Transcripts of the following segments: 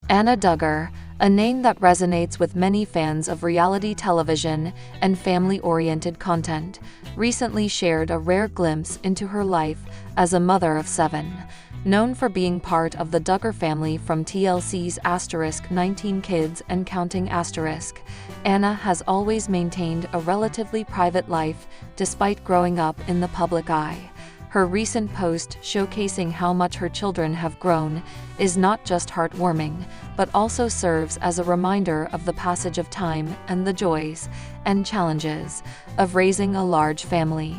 Anna Duggar, a name that resonates with many fans of reality television and family-oriented content, recently shared a rare glimpse into her life as a mother of 7. Known for being part of the Duggar family from TLC's *19 Kids and Counting*, Anna has always maintained a relatively private life despite growing up in the public eye. Her recent post showcasing how much her children have grown is not just heartwarming, but also serves as a reminder of the passage of time and the joys and challenges of raising a large family.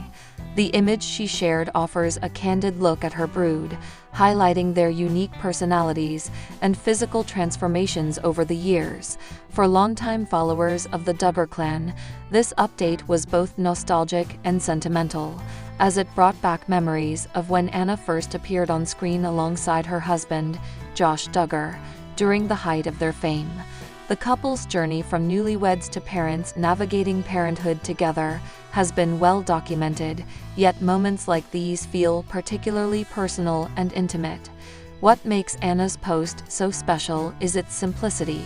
The image she shared offers a candid look at her brood, highlighting their unique personalities and physical transformations over the years. For longtime followers of the Duggar clan, this update was both nostalgic and sentimental, as it brought back memories of when Anna first appeared on screen alongside her husband, Josh Duggar, during the height of their fame. The couple's journey from newlyweds to parents navigating parenthood together has been well documented, yet moments like these feel particularly personal and intimate. What makes Anna's post so special is its simplicity.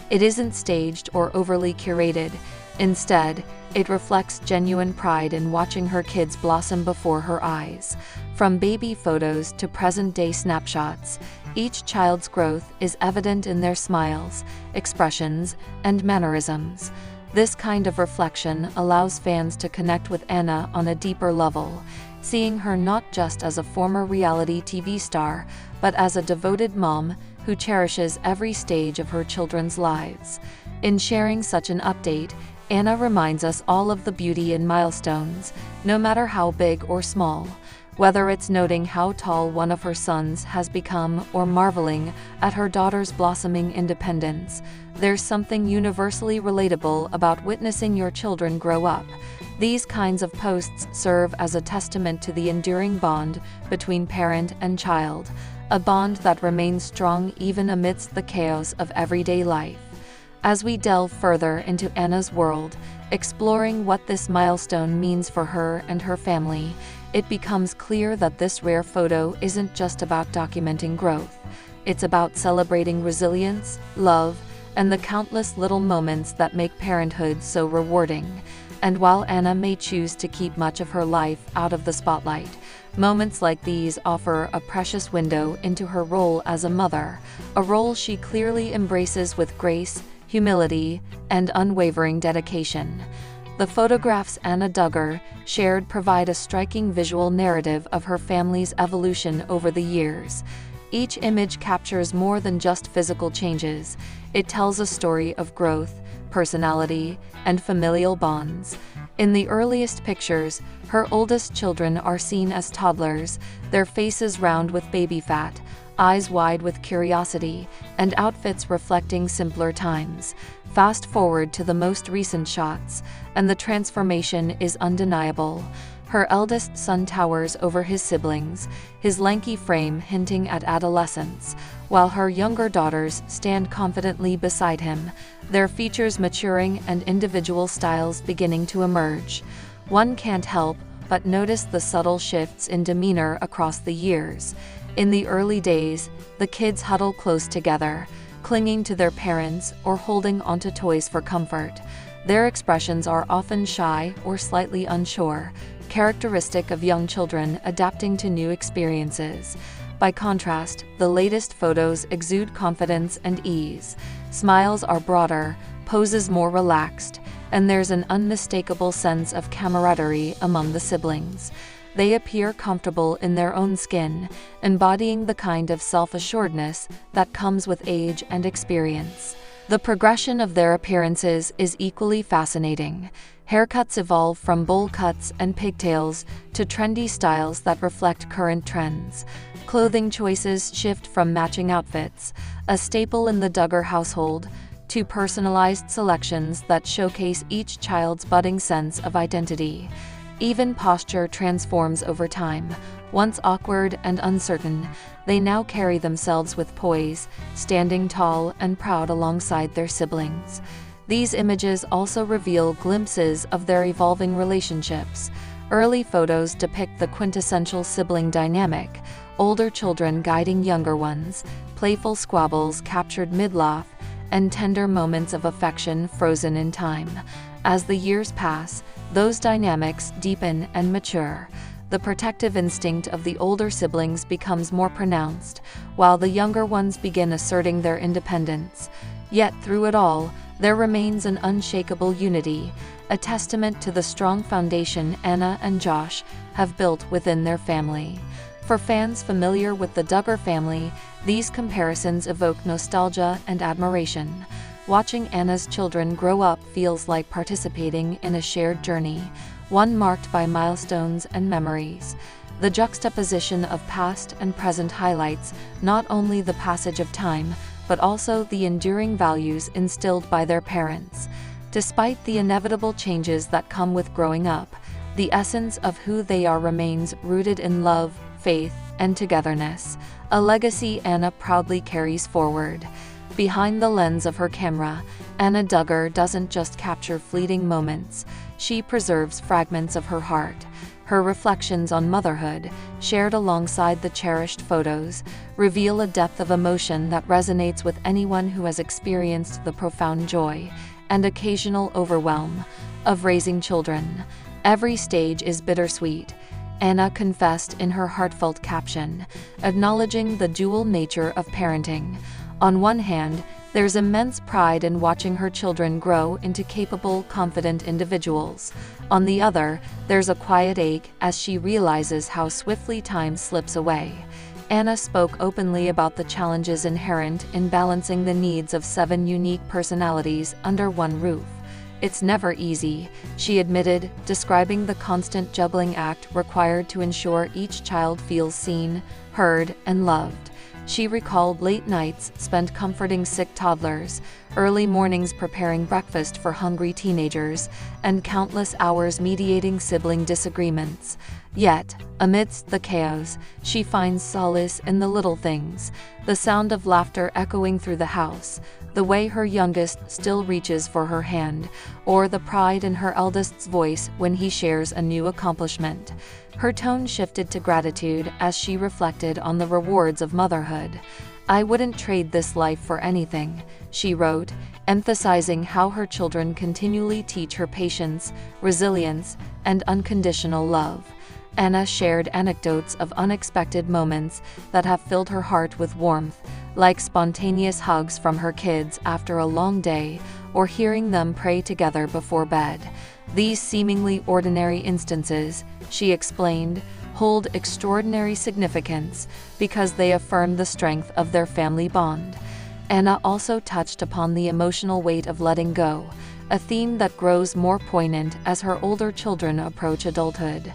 It isn't staged or overly curated. Instead, it reflects genuine pride in watching her kids blossom before her eyes. From baby photos to present-day snapshots, each child's growth is evident in their smiles, expressions, and mannerisms. This kind of reflection allows fans to connect with Anna on a deeper level, seeing her not just as a former reality TV star, but as a devoted mom who cherishes every stage of her children's lives. In sharing such an update, Anna reminds us all of the beauty in milestones, no matter how big or small. Whether it's noting how tall one of her sons has become or marveling at her daughter's blossoming independence, there's something universally relatable about witnessing your children grow up. These kinds of posts serve as a testament to the enduring bond between parent and child, a bond that remains strong even amidst the chaos of everyday life. As we delve further into Anna's world, exploring what this milestone means for her and her family, it becomes clear that this rare photo isn't just about documenting growth. It's about celebrating resilience, love, and the countless little moments that make parenthood so rewarding. And while Anna may choose to keep much of her life out of the spotlight, moments like these offer a precious window into her role as a mother, a role she clearly embraces with grace, humility, and unwavering dedication. The photographs Anna Duggar shared provide a striking visual narrative of her family's evolution over the years. Each image captures more than just physical changes. It tells a story of growth, personality, and familial bonds. In the earliest pictures, her oldest children are seen as toddlers, their faces round with baby fat, eyes wide with curiosity, and outfits reflecting simpler times. Fast forward to the most recent shots, and the transformation is undeniable. Her eldest son towers over his siblings, his lanky frame hinting at adolescence, while her younger daughters stand confidently beside him, their features maturing and individual styles beginning to emerge. One can't help but notice the subtle shifts in demeanor across the years. In the early days, the kids huddle close together, clinging to their parents or holding onto toys for comfort. Their expressions are often shy or slightly unsure, characteristic of young children adapting to new experiences. By contrast, the latest photos exude confidence and ease. Smiles are broader, poses more relaxed, and there's an unmistakable sense of camaraderie among the siblings. They appear comfortable in their own skin, embodying the kind of self-assuredness that comes with age and experience. The progression of their appearances is equally fascinating. Haircuts evolve from bowl cuts and pigtails to trendy styles that reflect current trends. Clothing choices shift from matching outfits, a staple in the Duggar household, to personalized selections that showcase each child's budding sense of identity. Even posture transforms over time. Once awkward and uncertain, they now carry themselves with poise, standing tall and proud alongside their siblings. These images also reveal glimpses of their evolving relationships. Early photos depict the quintessential sibling dynamic, older children guiding younger ones, playful squabbles captured mid-laugh, and tender moments of affection frozen in time. As the years pass, those dynamics deepen and mature. The protective instinct of the older siblings becomes more pronounced, while the younger ones begin asserting their independence. Yet through it all, there remains an unshakable unity, a testament to the strong foundation Anna and Josh have built within their family. For fans familiar with the Duggar family, these comparisons evoke nostalgia and admiration. Watching Anna's children grow up feels like participating in a shared journey, one marked by milestones and memories. The juxtaposition of past and present highlights not only the passage of time, but also the enduring values instilled by their parents. Despite the inevitable changes that come with growing up, the essence of who they are remains rooted in love, faith, and togetherness, a legacy Anna proudly carries forward. Behind the lens of her camera, Anna Duggar doesn't just capture fleeting moments, she preserves fragments of her heart. Her reflections on motherhood, shared alongside the cherished photos, reveal a depth of emotion that resonates with anyone who has experienced the profound joy and occasional overwhelm of raising children. Every stage is bittersweet, Anna confessed in her heartfelt caption, acknowledging the dual nature of parenting. On one hand, there's immense pride in watching her children grow into capable, confident individuals. On the other, there's a quiet ache as she realizes how swiftly time slips away. Anna spoke openly about the challenges inherent in balancing the needs of 7 unique personalities under one roof. "It's never easy," she admitted, describing the constant juggling act required to ensure each child feels seen, heard, and loved. She recalled late nights spent comforting sick toddlers, early mornings preparing breakfast for hungry teenagers, and countless hours mediating sibling disagreements. Yet, amidst the chaos, she finds solace in the little things, the sound of laughter echoing through the house, the way her youngest still reaches for her hand, or the pride in her eldest's voice when he shares a new accomplishment. Her tone shifted to gratitude as she reflected on the rewards of motherhood. "I wouldn't trade this life for anything," she wrote, emphasizing how her children continually teach her patience, resilience, and unconditional love. Anna shared anecdotes of unexpected moments that have filled her heart with warmth, like spontaneous hugs from her kids after a long day, or hearing them pray together before bed. These seemingly ordinary instances, she explained, hold extraordinary significance because they affirm the strength of their family bond. Anna also touched upon the emotional weight of letting go, a theme that grows more poignant as her older children approach adulthood.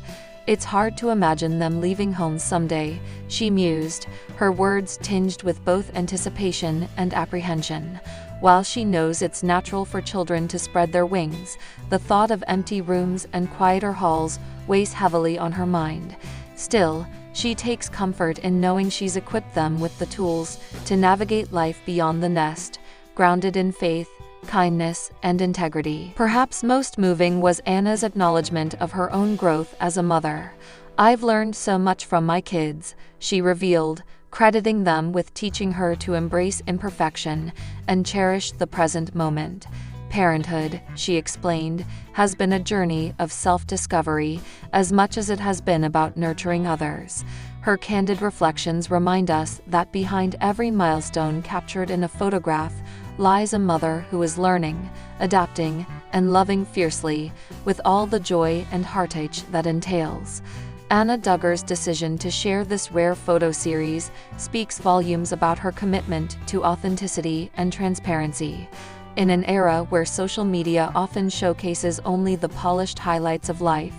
"It's hard to imagine them leaving home someday," she mused, her words tinged with both anticipation and apprehension. While she knows it's natural for children to spread their wings, the thought of empty rooms and quieter halls weighs heavily on her mind. Still, she takes comfort in knowing she's equipped them with the tools to navigate life beyond the nest, grounded in faith, kindness, and integrity. Perhaps most moving was Anna's acknowledgement of her own growth as a mother. "I've learned so much from my kids," she revealed, crediting them with teaching her to embrace imperfection and cherish the present moment. "Parenthood," she explained, "has been a journey of self-discovery as much as it has been about nurturing others." Her candid reflections remind us that behind every milestone captured in a photograph lies a mother who is learning, adapting, and loving fiercely, with all the joy and heartache that entails. Anna Duggar's decision to share this rare photo series speaks volumes about her commitment to authenticity and transparency. In an era where social media often showcases only the polished highlights of life,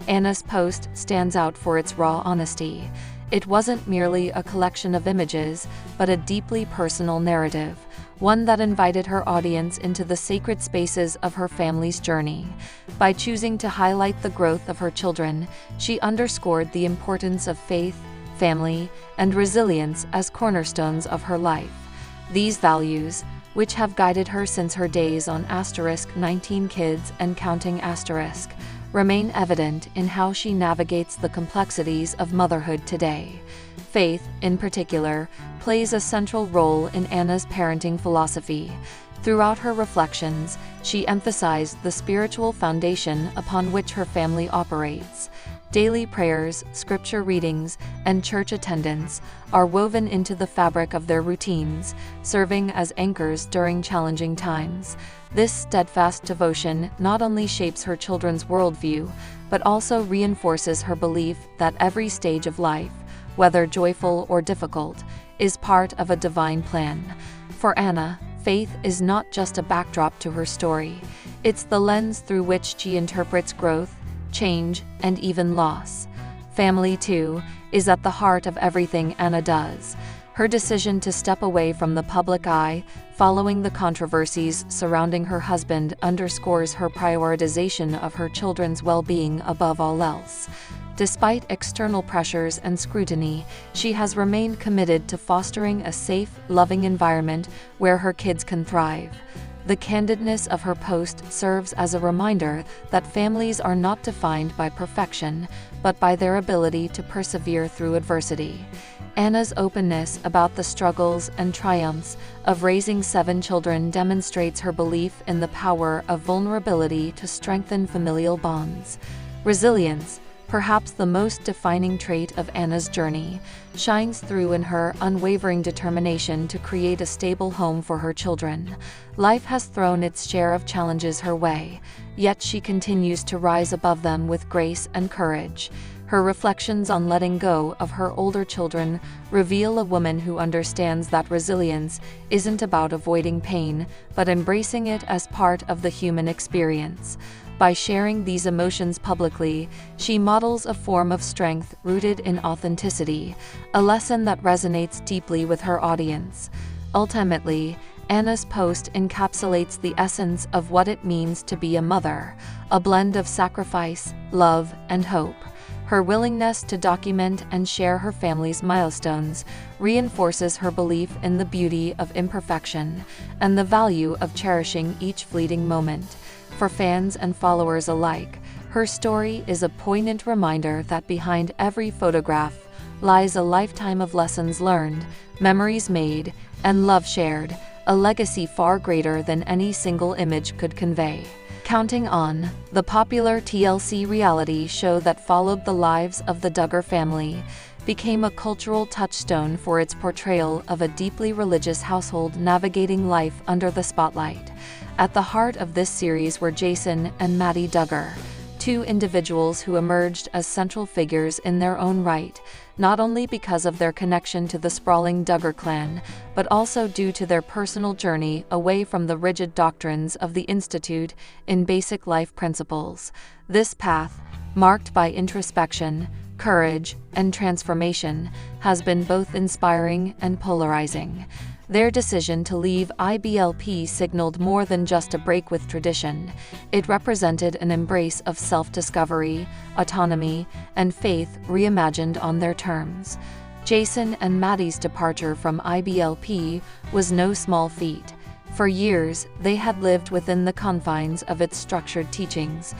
Anna's post stands out for its raw honesty. It wasn't merely a collection of images, but a deeply personal narrative, one that invited her audience into the sacred spaces of her family's journey. By choosing to highlight the growth of her children, she underscored the importance of faith, family, and resilience as cornerstones of her life. These values, which have guided her since her days on *19 kids and counting *, remain evident in how she navigates the complexities of motherhood today. Faith, in particular, plays a central role in Anna's parenting philosophy. Throughout her reflections, she emphasized the spiritual foundation upon which her family operates. Daily prayers, scripture readings, and church attendance are woven into the fabric of their routines, serving as anchors during challenging times. This steadfast devotion not only shapes her children's worldview, but also reinforces her belief that every stage of life, whether joyful or difficult, is part of a divine plan. For Anna, faith is not just a backdrop to her story. It's the lens through which she interprets growth, change, and even loss. Family, too, is at the heart of everything Anna does. Her decision to step away from the public eye, following the controversies surrounding her husband, underscores her prioritization of her children's well-being above all else. Despite external pressures and scrutiny, she has remained committed to fostering a safe, loving environment where her kids can thrive. The candidness of her post serves as a reminder that families are not defined by perfection, but by their ability to persevere through adversity. Anna's openness about the struggles and triumphs of raising 7 children demonstrates her belief in the power of vulnerability to strengthen familial bonds. Resilience, perhaps the most defining trait of Anna's journey, shines through in her unwavering determination to create a stable home for her children. Life has thrown its share of challenges her way, yet she continues to rise above them with grace and courage. Her reflections on letting go of her older children reveal a woman who understands that resilience isn't about avoiding pain, but embracing it as part of the human experience. By sharing these emotions publicly, she models a form of strength rooted in authenticity, a lesson that resonates deeply with her audience. Ultimately, Anna's post encapsulates the essence of what it means to be a mother, a blend of sacrifice, love, and hope. Her willingness to document and share her family's milestones reinforces her belief in the beauty of imperfection and the value of cherishing each fleeting moment. For fans and followers alike, her story is a poignant reminder that behind every photograph lies a lifetime of lessons learned, memories made, and love shared, a legacy far greater than any single image could convey. Counting On, the popular TLC reality show that followed the lives of the Duggar family, became a cultural touchstone for its portrayal of a deeply religious household navigating life under the spotlight. At the heart of this series were Jason and Maddie Duggar, 2 individuals who emerged as central figures in their own right, not only because of their connection to the sprawling Duggar clan, but also due to their personal journey away from the rigid doctrines of the Institute in basic life principles. This path, marked by introspection, courage, and transformation, has been both inspiring and polarizing. Their decision to leave IBLP signaled more than just a break with tradition. It represented an embrace of self-discovery, autonomy, and faith reimagined on their terms. Jason and Maddie's departure from IBLP was no small feat. For years, they had lived within the confines of its structured teachings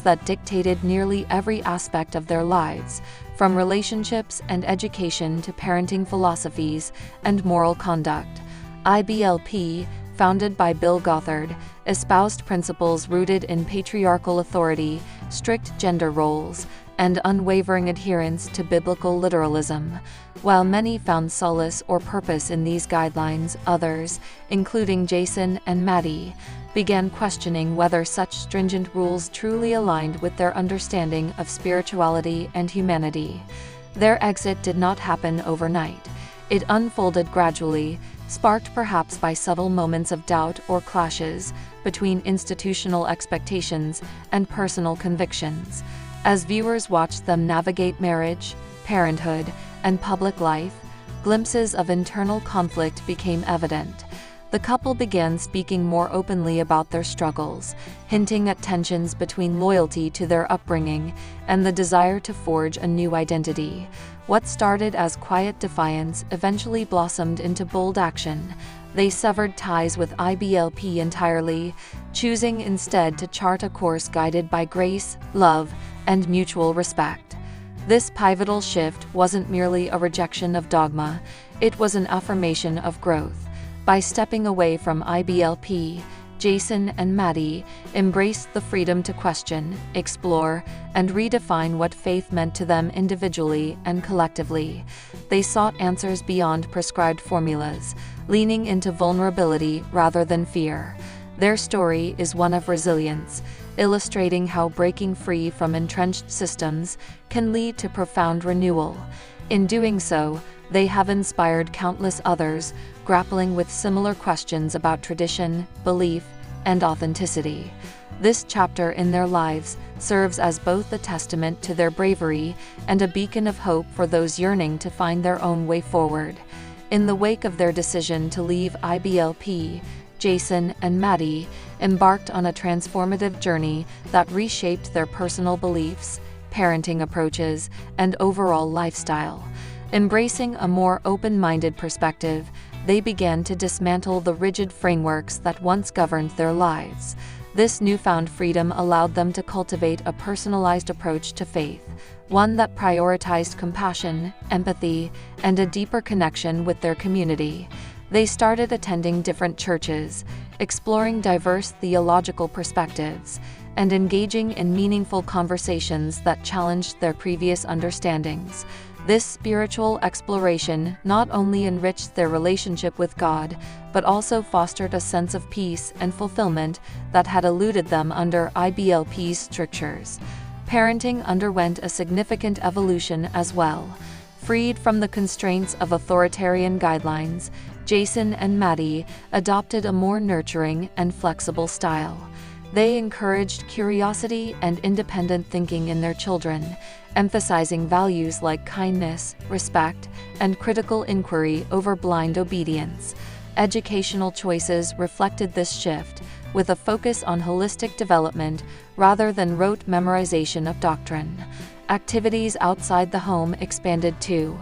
that dictated nearly every aspect of their lives, from relationships and education to parenting philosophies and moral conduct. IBLP, founded by Bill Gothard, espoused principles rooted in patriarchal authority, strict gender roles, and unwavering adherence to biblical literalism. While many found solace or purpose in these guidelines, others, including Jason and Maddie, began questioning whether such stringent rules truly aligned with their understanding of spirituality and humanity. Their exit did not happen overnight. It unfolded gradually, sparked perhaps by subtle moments of doubt or clashes between institutional expectations and personal convictions. As viewers watched them navigate marriage, parenthood, and public life, glimpses of internal conflict became evident. The couple began speaking more openly about their struggles, hinting at tensions between loyalty to their upbringing and the desire to forge a new identity. What started as quiet defiance eventually blossomed into bold action. They severed ties with IBLP entirely, choosing instead to chart a course guided by grace, love, and mutual respect. This pivotal shift wasn't merely a rejection of dogma, it was an affirmation of growth. By stepping away from IBLP, Jason and Maddie embraced the freedom to question, explore, and redefine what faith meant to them individually and collectively. They sought answers beyond prescribed formulas, leaning into vulnerability rather than fear. Their story is one of resilience, illustrating how breaking free from entrenched systems can lead to profound renewal. In doing so, they have inspired countless others, grappling with similar questions about tradition, belief, and authenticity. This chapter in their lives serves as both a testament to their bravery and a beacon of hope for those yearning to find their own way forward. In the wake of their decision to leave IBLP, Jason and Maddie embarked on a transformative journey that reshaped their personal beliefs, parenting approaches, and overall lifestyle. Embracing a more open-minded perspective, they began to dismantle the rigid frameworks that once governed their lives. This newfound freedom allowed them to cultivate a personalized approach to faith, one that prioritized compassion, empathy, and a deeper connection with their community. They started attending different churches, exploring diverse theological perspectives, and engaging in meaningful conversations that challenged their previous understandings. This spiritual exploration not only enriched their relationship with God, but also fostered a sense of peace and fulfillment that had eluded them under IBLP's strictures. Parenting underwent a significant evolution as well. Freed from the constraints of authoritarian guidelines, Jason and Maddie adopted a more nurturing and flexible style. They encouraged curiosity and independent thinking in their children, emphasizing values like kindness, respect, and critical inquiry over blind obedience. Educational choices reflected this shift, with a focus on holistic development rather than rote memorization of doctrine. Activities outside the home expanded too.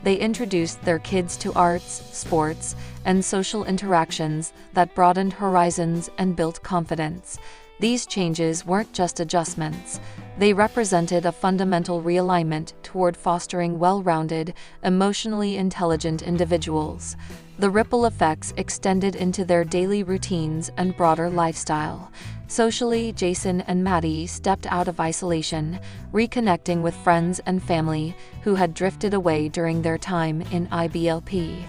They introduced their kids to arts, sports, and social interactions that broadened horizons and built confidence. These changes weren't just adjustments. They represented a fundamental realignment toward fostering well-rounded, emotionally intelligent individuals. The ripple effects extended into their daily routines and broader lifestyle. Socially, Jason and Maddie stepped out of isolation, reconnecting with friends and family who had drifted away during their time in IBLP.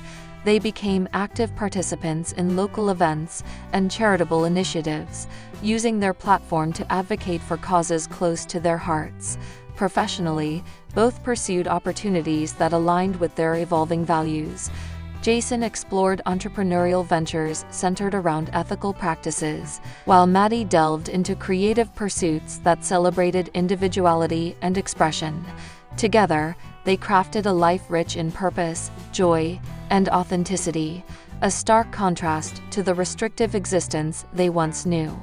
They became active participants in local events and charitable initiatives, using their platform to advocate for causes close to their hearts. Professionally, both pursued opportunities that aligned with their evolving values. Jason explored entrepreneurial ventures centered around ethical practices, while Maddie delved into creative pursuits that celebrated individuality and expression. Together, they crafted a life rich in purpose, joy, and authenticity, a stark contrast to the restrictive existence they once knew.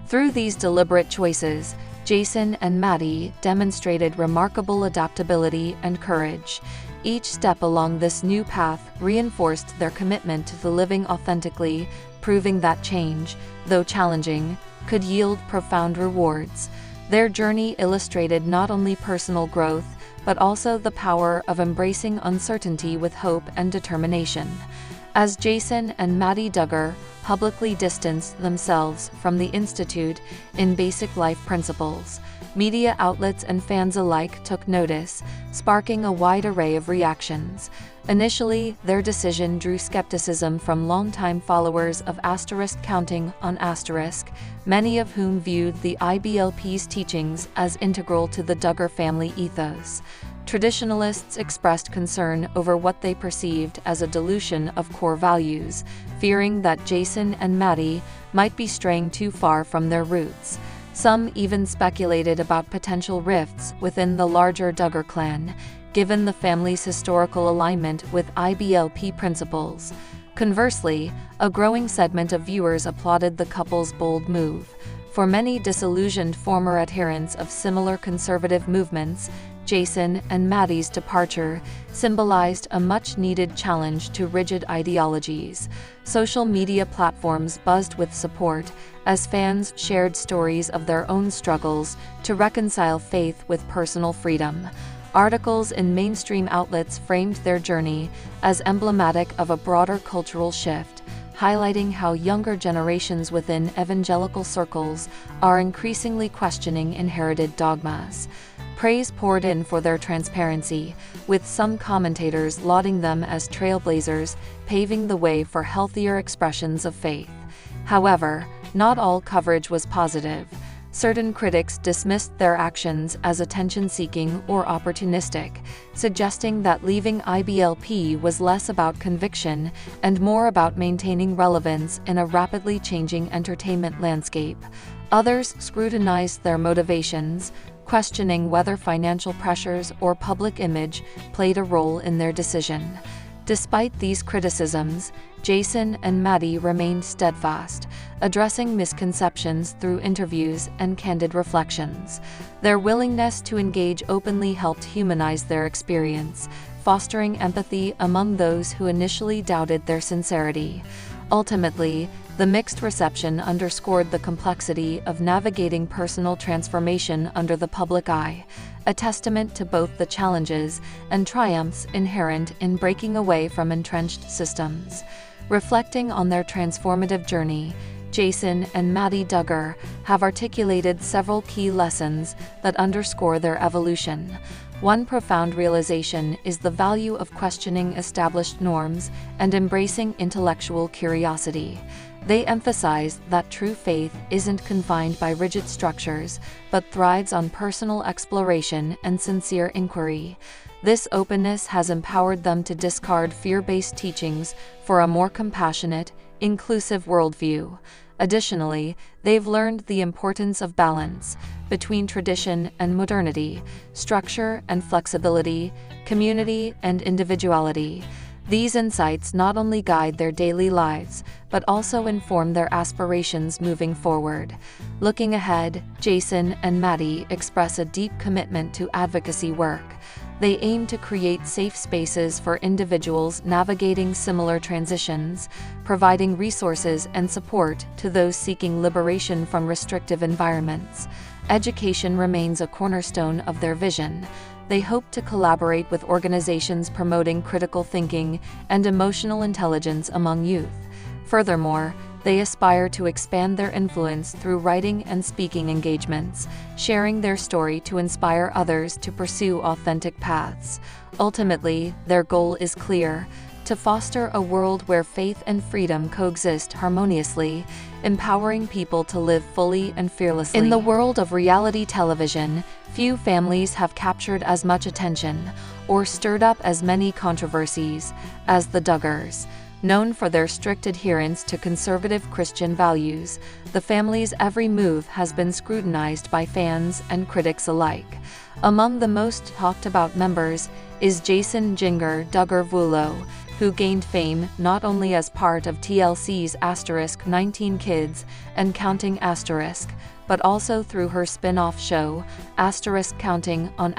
Through these deliberate choices, Jason and Maddie demonstrated remarkable adaptability and courage. Each step along this new path reinforced their commitment to living authentically, proving that change, though challenging, could yield profound rewards. Their journey illustrated not only personal growth, but also the power of embracing uncertainty with hope and determination. As Jason and Maddie Duggar publicly distanced themselves from the Institute in Basic Life Principles, media outlets and fans alike took notice, sparking a wide array of reactions. Initially, their decision drew skepticism from longtime followers of counting on many of whom viewed the IBLP's teachings as integral to the Duggar family ethos. Traditionalists expressed concern over what they perceived as a dilution of core values, fearing that Jason and Maddie might be straying too far from their roots. Some even speculated about potential rifts within the larger Duggar clan, given the family's historical alignment with IBLP principles. Conversely, a growing segment of viewers applauded the couple's bold move. For many disillusioned former adherents of similar conservative movements, Jason and Maddie's departure symbolized a much-needed challenge to rigid ideologies. Social media platforms buzzed with support as fans shared stories of their own struggles to reconcile faith with personal freedom. Articles in mainstream outlets framed their journey as emblematic of a broader cultural shift, highlighting how younger generations within evangelical circles are increasingly questioning inherited dogmas. Praise poured in for their transparency, with some commentators lauding them as trailblazers, paving the way for healthier expressions of faith. However, not all coverage was positive. Certain critics dismissed their actions as attention-seeking or opportunistic, suggesting that leaving IBLP was less about conviction and more about maintaining relevance in a rapidly changing entertainment landscape. Others scrutinized their motivations, questioning whether financial pressures or public image played a role in their decision. Despite these criticisms, Jason and Maddie remained steadfast, addressing misconceptions through interviews and candid reflections. Their willingness to engage openly helped humanize their experience, fostering empathy among those who initially doubted their sincerity. Ultimately, the mixed reception underscored the complexity of navigating personal transformation under the public eye, a testament to both the challenges and triumphs inherent in breaking away from entrenched systems. Reflecting on their transformative journey, Jason and Maddie Duggar have articulated several key lessons that underscore their evolution. One profound realization is the value of questioning established norms and embracing intellectual curiosity. They emphasize that true faith isn't confined by rigid structures, but thrives on personal exploration and sincere inquiry. This openness has empowered them to discard fear-based teachings for a more compassionate, inclusive worldview. Additionally, they've learned the importance of balance between tradition and modernity, structure and flexibility, community and individuality. These insights not only guide their daily lives, but also inform their aspirations moving forward. Looking ahead, Jason and Maddie express a deep commitment to advocacy work. They aim to create safe spaces for individuals navigating similar transitions, providing resources and support to those seeking liberation from restrictive environments. Education remains a cornerstone of their vision. They hope to collaborate with organizations promoting critical thinking and emotional intelligence among youth. Furthermore, they aspire to expand their influence through writing and speaking engagements, sharing their story to inspire others to pursue authentic paths. Ultimately, their goal is clear: to foster a world where faith and freedom coexist harmoniously, empowering people to live fully and fearlessly. In the world of reality television, few families have captured as much attention or stirred up as many controversies as the Duggars. Known for their strict adherence to conservative Christian values, the family's every move has been scrutinized by fans and critics alike. Among the most talked about members is Jason Jinger Duggar, who gained fame not only as part of TLC's *19 Kids and Counting*, but also through her spin-off show, *Counting on*.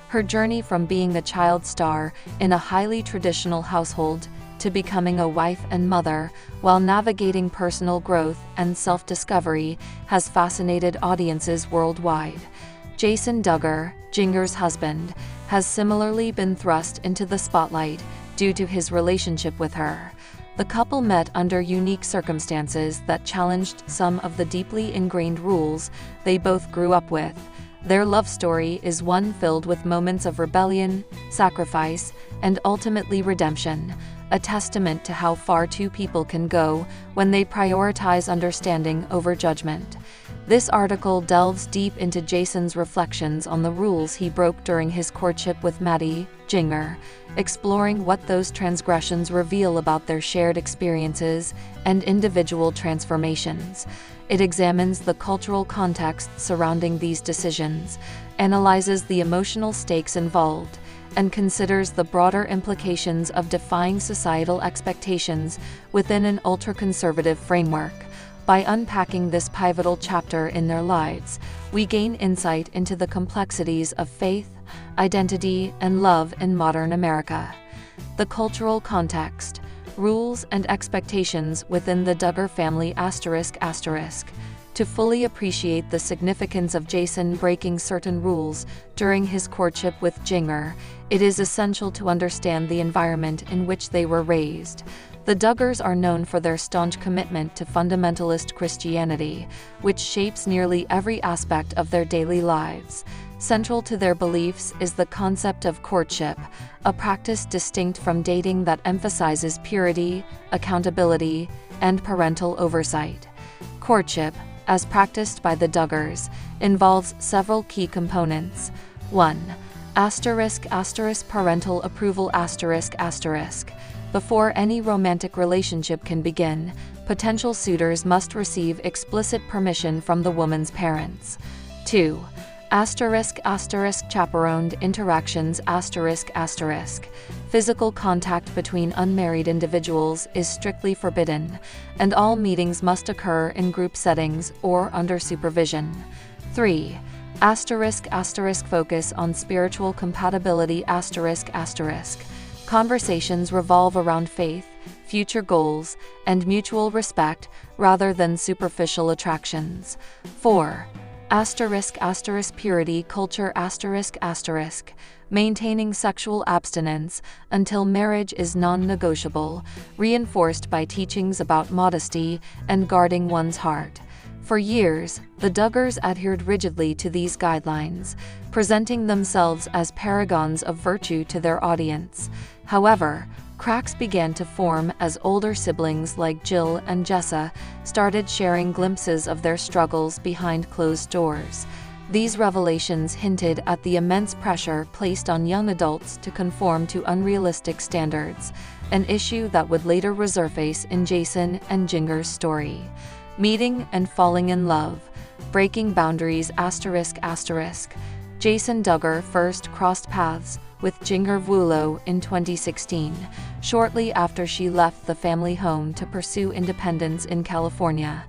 Her journey from being a child star in a highly traditional household to becoming a wife and mother, while navigating personal growth and self-discovery, has fascinated audiences worldwide. Jason Duggar, Jinger's husband, has similarly been thrust into the spotlight due to his relationship with her. The couple met under unique circumstances that challenged some of the deeply ingrained rules they both grew up with. Their love story is one filled with moments of rebellion, sacrifice, and ultimately redemption, a testament to how far two people can go when they prioritize understanding over judgment. This article delves deep into Jason's reflections on the rules he broke during his courtship with Maddie, Jinger, exploring what those transgressions reveal about their shared experiences and individual transformations. It examines the cultural context surrounding these decisions, analyzes the emotional stakes involved, and considers the broader implications of defying societal expectations within an ultra-conservative framework. By unpacking this pivotal chapter in their lives, we gain insight into the complexities of faith, identity, and love in modern America. The cultural context, rules and expectations within the Duggar family ***. To fully appreciate the significance of Jason breaking certain rules during his courtship with Jinger, it is essential to understand the environment in which they were raised. The Duggars are known for their staunch commitment to fundamentalist Christianity, which shapes nearly every aspect of their daily lives. Central to their beliefs is the concept of courtship, a practice distinct from dating that emphasizes purity, accountability, and parental oversight. Courtship, as practiced by the Duggars, involves several key components. 1. Parental approval ***. Before any romantic relationship can begin, potential suitors must receive explicit permission from the woman's parents. 2. Chaperoned interactions ***. Physical contact between unmarried individuals is strictly forbidden, and all meetings must occur in group settings or under supervision. 3. Focus on spiritual compatibility ***. Conversations revolve around faith, future goals, and mutual respect rather than superficial attractions. 4. Purity culture ***. Maintaining sexual abstinence until marriage is non-negotiable, reinforced by teachings about modesty and guarding one's heart. For years, the Duggars adhered rigidly to these guidelines, presenting themselves as paragons of virtue to their audience. However, cracks began to form as older siblings like Jill and Jessa started sharing glimpses of their struggles behind closed doors. These revelations hinted at the immense pressure placed on young adults to conform to unrealistic standards, an issue that would later resurface in Jason and Jinger's story. Meeting and falling in love, breaking boundaries ***. Jason Duggar first crossed paths with Jinger in 2016, shortly after she left the family home to pursue independence in California.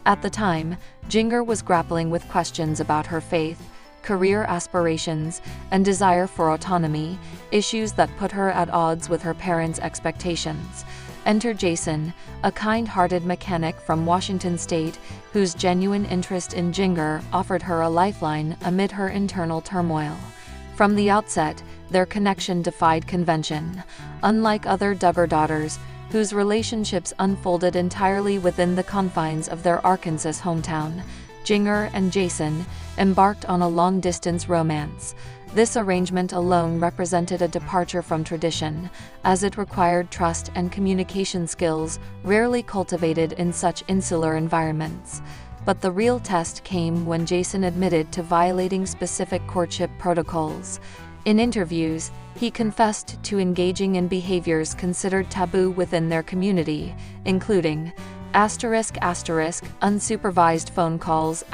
At the time, Jinger was grappling with questions about her faith, career aspirations, and desire for autonomy, issues that put her at odds with her parents' expectations. Enter Jason, a kind-hearted mechanic from Washington State, whose genuine interest in Jinger offered her a lifeline amid her internal turmoil. From the outset, their connection defied convention. Unlike other Duggar daughters, whose relationships unfolded entirely within the confines of their Arkansas hometown, Jinger and Jason embarked on a long-distance romance. This arrangement alone represented a departure from tradition, as it required trust and communication skills rarely cultivated in such insular environments. But the real test came when Jason admitted to violating specific courtship protocols. In interviews, he confessed to engaging in behaviors considered taboo within their community, including unsupervised phone calls ***.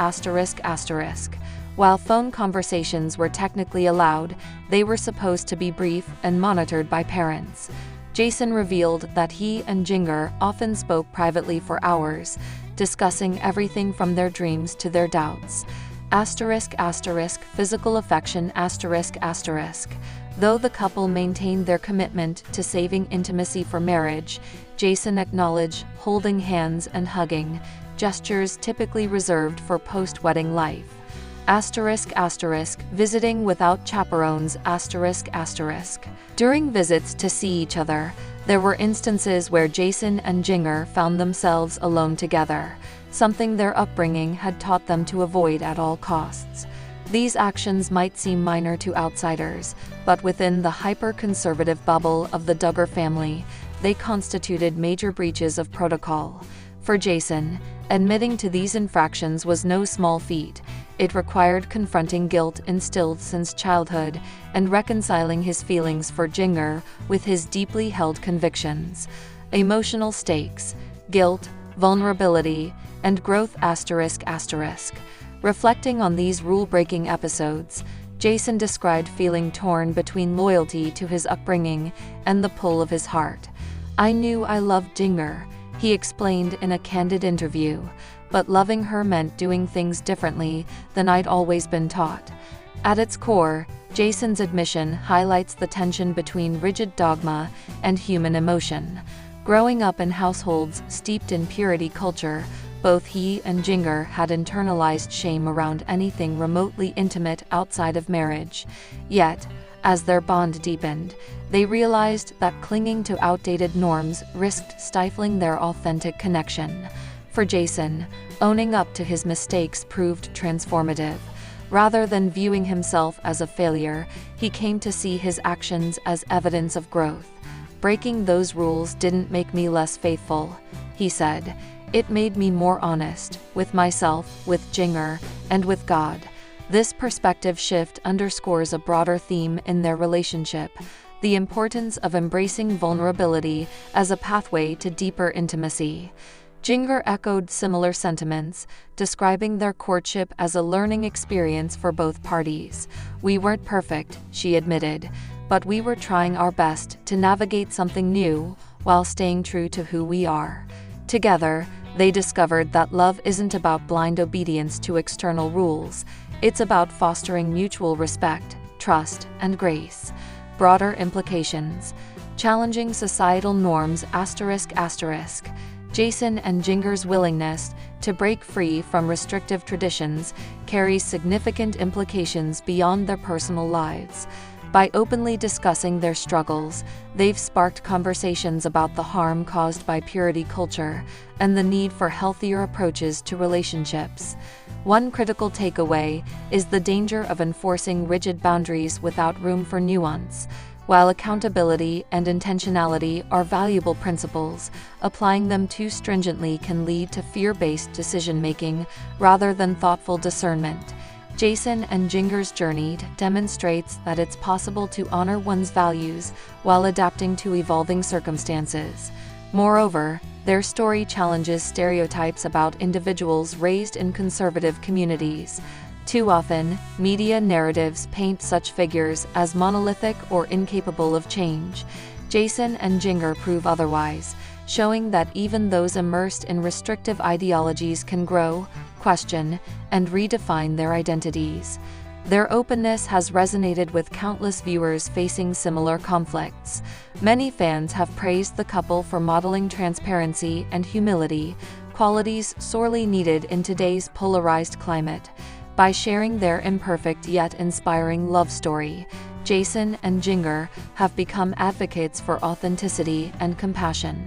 While phone conversations were technically allowed, they were supposed to be brief and monitored by parents. Jason revealed that he and Jinger often spoke privately for hours, discussing everything from their dreams to their doubts. Physical affection ***. Though the couple maintained their commitment to saving intimacy for marriage, Jason acknowledged holding hands and hugging, gestures typically reserved for post-wedding life. Visiting without chaperones ***. During visits to see each other, there were instances where Jason and Jinger found themselves alone together, something their upbringing had taught them to avoid at all costs. These actions might seem minor to outsiders, but within the hyper-conservative bubble of the Duggar family, they constituted major breaches of protocol. For Jason, admitting to these infractions was no small feat. It required confronting guilt instilled since childhood and reconciling his feelings for Jinger with his deeply held convictions. Emotional stakes, guilt, vulnerability, and growth ***. Reflecting on these rule-breaking episodes, Jason described feeling torn between loyalty to his upbringing and the pull of his heart. "I knew I loved Jinger," he explained in a candid interview, "but loving her meant doing things differently than I'd always been taught." At its core, Jason's admission highlights the tension between rigid dogma and human emotion. Growing up in households steeped in purity culture, Both he and Jinger had internalized shame around anything remotely intimate outside of marriage. Yet, as their bond deepened, they realized that clinging to outdated norms risked stifling their authentic connection. For Jason, owning up to his mistakes proved transformative. Rather than viewing himself as a failure, he came to see his actions as evidence of growth. "Breaking those rules didn't make me less faithful," he said. "It made me more honest, with myself, with Jinger, and with God." This perspective shift underscores a broader theme in their relationship: the importance of embracing vulnerability as a pathway to deeper intimacy. Jinger echoed similar sentiments, describing their courtship as a learning experience for both parties. "We weren't perfect," she admitted, "but we were trying our best to navigate something new while staying true to who we are." Together, they discovered that love isn't about blind obedience to external rules. It's about fostering mutual respect, trust, and grace. Broader implications: challenging societal norms ***. Jason and Jinger's willingness to break free from restrictive traditions carries significant implications beyond their personal lives. By openly discussing their struggles, they've sparked conversations about the harm caused by purity culture and the need for healthier approaches to relationships. One critical takeaway is the danger of enforcing rigid boundaries without room for nuance. While accountability and intentionality are valuable principles, applying them too stringently can lead to fear-based decision-making rather than thoughtful discernment. Jason and Jinger's journey demonstrates that it's possible to honor one's values while adapting to evolving circumstances. Moreover, their story challenges stereotypes about individuals raised in conservative communities. Too often, media narratives paint such figures as monolithic or incapable of change. Jason and Jinger prove otherwise, showing that even those immersed in restrictive ideologies can grow, question, and redefine their identities. Their openness has resonated with countless viewers facing similar conflicts. Many fans have praised the couple for modeling transparency and humility, qualities sorely needed in today's polarized climate. By sharing their imperfect yet inspiring love story, Jason and Jinger have become advocates for authenticity and compassion.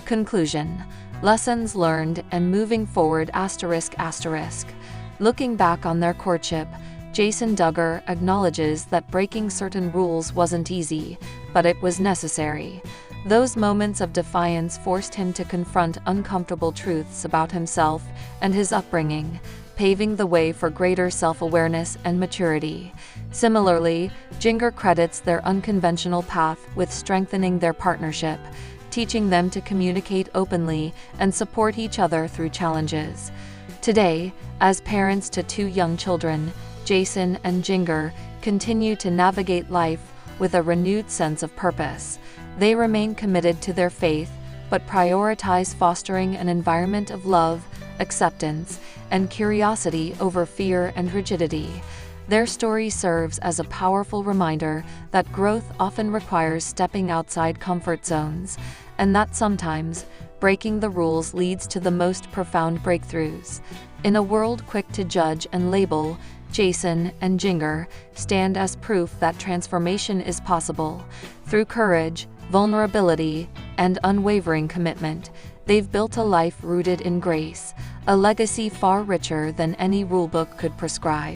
Conclusion: lessons learned and moving forward ***. Looking back on their courtship, Jason Duggar acknowledges that breaking certain rules wasn't easy, but it was necessary. Those moments of defiance forced him to confront uncomfortable truths about himself and his upbringing, paving the way for greater self-awareness and maturity. Similarly, Jinger credits their unconventional path with strengthening their partnership, teaching them to communicate openly and support each other through challenges. Today, as parents to 2 young children, Jason and Jinger continue to navigate life with a renewed sense of purpose. They remain committed to their faith, but prioritize fostering an environment of love, acceptance, and curiosity over fear and rigidity. Their story serves as a powerful reminder that growth often requires stepping outside comfort zones, and that sometimes breaking the rules leads to the most profound breakthroughs. In a world quick to judge and label, Jason and Jinger stand as proof that transformation is possible. Through courage, vulnerability, and unwavering commitment, they've built a life rooted in grace, a legacy far richer than any rulebook could prescribe.